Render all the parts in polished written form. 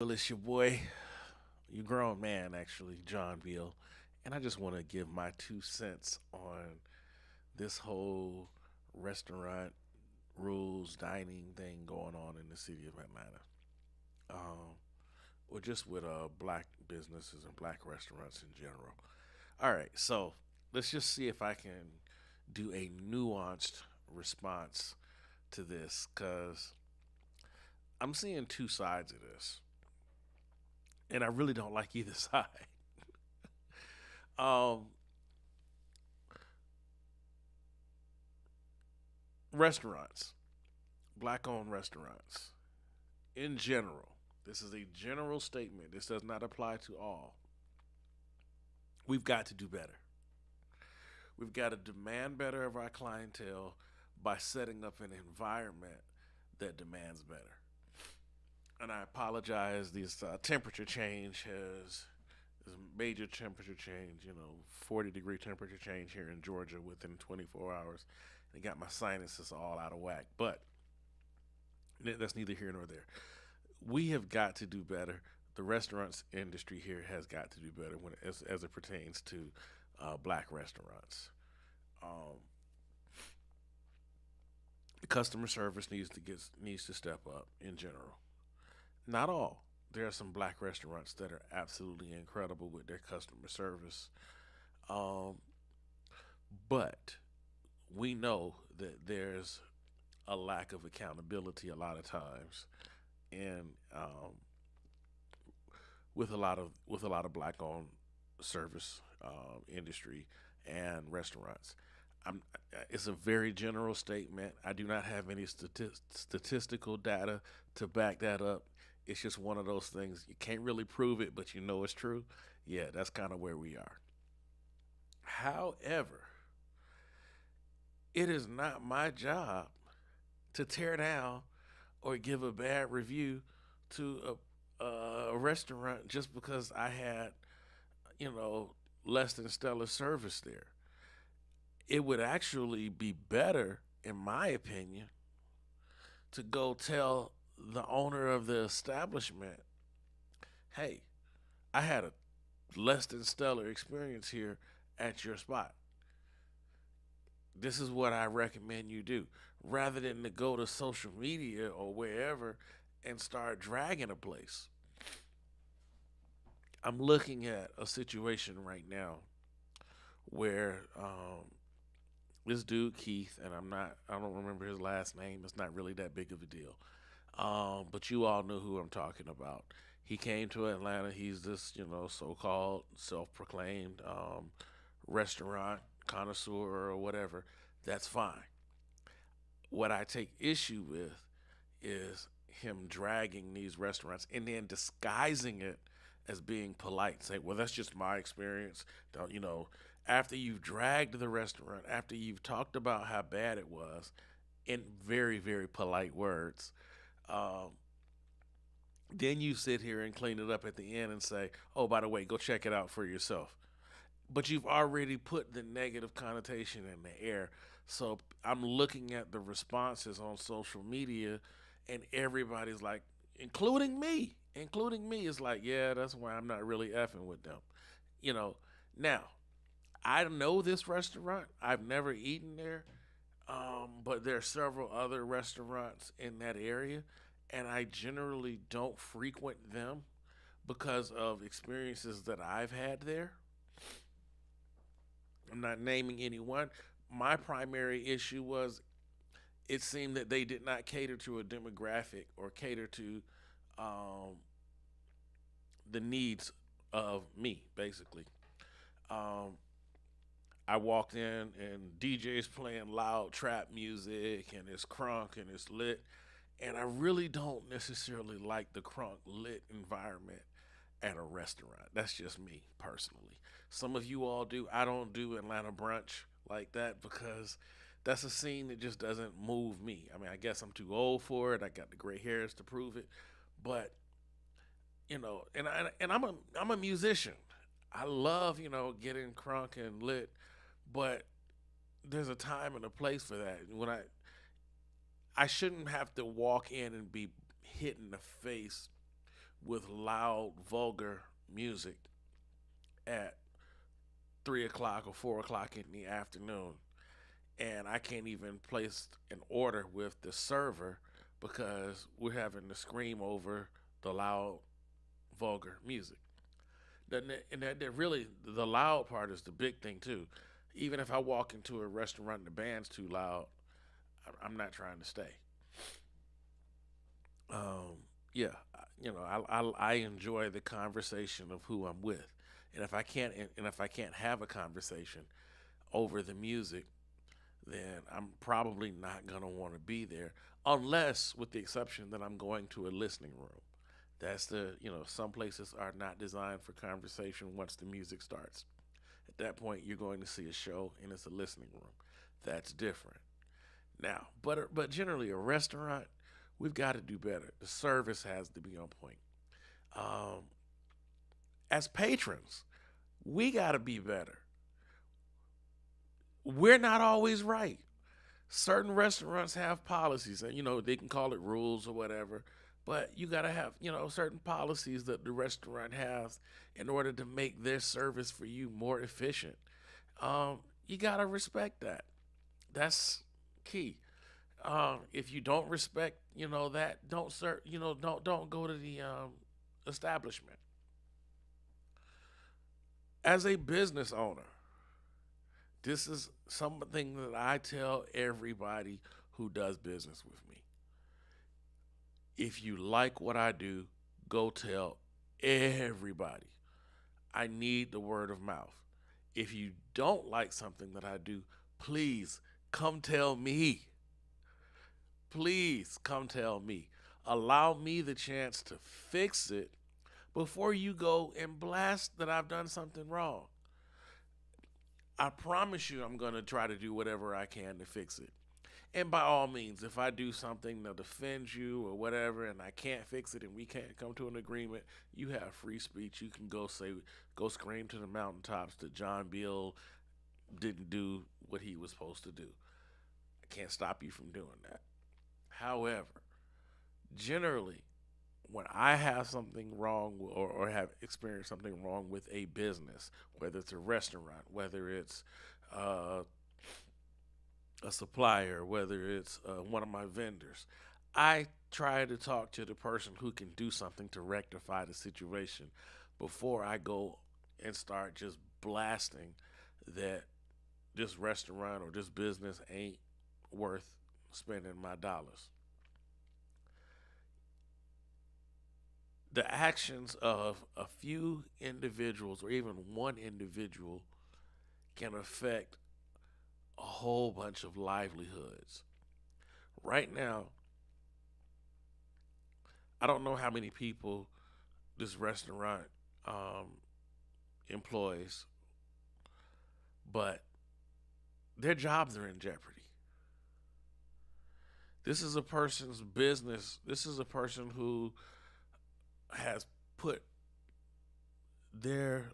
Well, it's your boy, you grown man, actually, John Beal, and I just want to give my 2 cents on this whole restaurant rules, dining thing going on in the city of Atlanta, um, or just with black businesses and black restaurants in general. All right, so let's just see if I can do a nuanced response to this, because I'm seeing two sides of this, and I really don't like either side. Um, Restaurants, black owned restaurants in general. This is a general statement. This does not apply to all. We've got to do better. We've got to demand better of our clientele by setting up an environment that demands better. And I apologize. This temperature change has this major temperature change. 40-degree temperature change here in Georgia within 24 hours. It got my sinuses all out of whack. But that's neither here nor there. We have got to do better. The restaurants industry here has got to do better as it pertains to black restaurants. Um, the customer service needs to step up in general. Not all. There are some black restaurants that are absolutely incredible with their customer service, um, but we know that there's a lack of accountability a lot of times, and with a lot of black owned service industry and restaurants. I'm, it's a very general statement. I do not have any statistical data to back that up. It's just one of those things you can't really prove it, but you know it's true. Yeah, that's kind of where we are. However, it is not my job to tear down or give a bad review to a restaurant just because I had, you know, less than stellar service there. It would actually be better, in my opinion, to go tell the owner of the establishment, hey, I had a less than stellar experience here at your spot. This is what I recommend you do. Rather than to go to social media or wherever and start dragging a place. I'm looking at a situation right now where this dude Keith, and I don't remember his last name. It's not really that big of a deal. But you all know who I'm talking about. He came to Atlanta. He's this, so-called self-proclaimed restaurant connoisseur or whatever. That's fine. What I take issue with is him dragging these restaurants and then disguising it as being polite. Say, well, that's just my experience. Don't after you've dragged the restaurant, after you've talked about how bad it was in very, very polite words, um, then you sit here and clean it up at the end and say, oh, by the way, go check it out for yourself. But you've already put the negative connotation in the air. So I'm looking at the responses on social media, and everybody's like, including me, is like, yeah, that's why I'm not really effing with them. You know, now I know this restaurant. I've never eaten there, but there are several other restaurants in that area, and I generally don't frequent them because of experiences that I've had there. I'm not naming anyone. My primary issue was it seemed that they did not cater to a demographic or cater to um, the needs of me, basically. Um, I walked in and DJ's playing loud trap music and it's crunk and it's lit. And I really don't necessarily like the crunk lit environment at a restaurant. That's just me personally. Some of you all do. I don't do Atlanta brunch like that because that's a scene that just doesn't move me. I mean, I guess I'm too old for it. I got the gray hairs to prove it. But and I'm a musician. I love getting crunk and lit, but there's a time and a place for that. When I shouldn't have to walk in and be hit in the face with loud, vulgar music at 3 o'clock or 4 o'clock in the afternoon, and I can't even place an order with the server because we're having to scream over the loud, vulgar music. And that really, the loud part is the big thing too. Even if I walk into a restaurant and the band's too loud, I'm not trying to stay. Yeah, I enjoy the conversation of who I'm with, and if I can't have a conversation over the music, then I'm probably not gonna want to be there, unless with the exception that I'm going to a listening room. That's some places are not designed for conversation once the music starts. At that point, you're going to see a show and it's a listening room. That's different. Now, but generally, a restaurant, we've got to do better. The service has to be on point. Um, as patrons, we got to be better. We're not always right. Certain restaurants have policies, and they can call it rules or whatever. But you got to have certain policies that the restaurant has in order to make their service for you more efficient. You got to respect that. That's key. If you don't respect, that, don't serve, don't go to the establishment. As a business owner, this is something that I tell everybody who does business with me. If you like what I do, go tell everybody. I need the word of mouth. If you don't like something that I do, please come tell me. Please come tell me. Allow me the chance to fix it before you go and blast that I've done something wrong. I promise you I'm going to try to do whatever I can to fix it. And by all means, if I do something that offends you or whatever and I can't fix it and we can't come to an agreement, you have free speech. You can go scream to the mountaintops that John Bill didn't do what he was supposed to do. I can't stop you from doing that. However, generally, when I have something wrong or have experienced something wrong with a business, whether it's a restaurant, whether it's uh, a supplier, whether it's one of my vendors, I try to talk to the person who can do something to rectify the situation before I go and start just blasting that this restaurant or this business ain't worth spending my dollars. The actions of a few individuals or even one individual can affect a whole bunch of livelihoods. Right now, I don't know how many people this restaurant um, employs, but their jobs are in jeopardy. This is a person's business. This is a person who has put their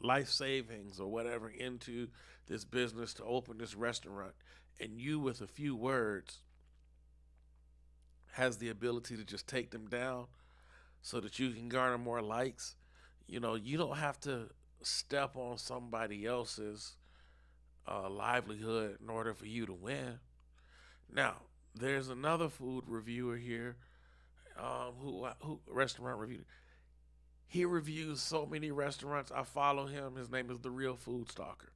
life savings or whatever into this business to open this restaurant, and you, with a few words, has the ability to just take them down so that you can garner more likes. You don't have to step on somebody else's livelihood in order for you to win. Now, there's another food reviewer here, who restaurant reviewer. He reviews so many restaurants. I follow him. His name is the Real Food Stalker.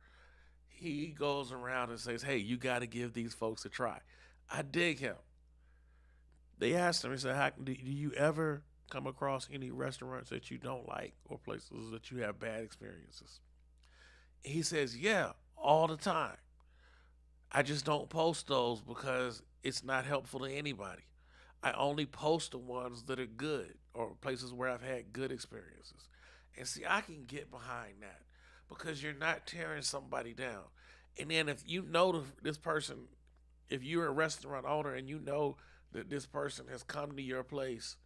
He goes around and says, "Hey, you got to give these folks a try." I dig him. They asked him. He said, do you ever come across any restaurants that you don't like or places that you have bad experiences?" He says, "Yeah, all the time. I just don't post those because it's not helpful to anybody. I only post the ones that are good or places where I've had good experiences." And see, I can get behind that because you're not tearing somebody down. And then if you know this person, if you're a restaurant owner and you know that this person has come to your place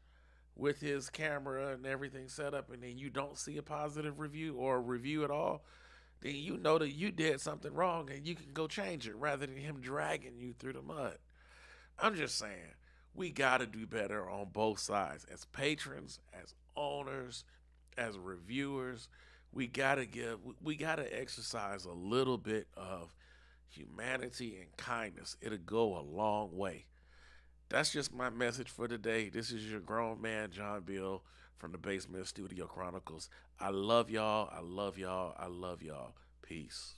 with his camera and everything set up, and then you don't see a positive review or a review at all, then you know that you did something wrong and you can go change it rather than him dragging you through the mud. I'm just saying, We got to do better on both sides as patrons, as owners, as reviewers. We got to exercise a little bit of humanity and kindness. It'll go a long way. That's just my message for today. This is your grown man, John Bill, from the Basement Studio Chronicles. I love y'all. I love y'all. I love y'all. Peace.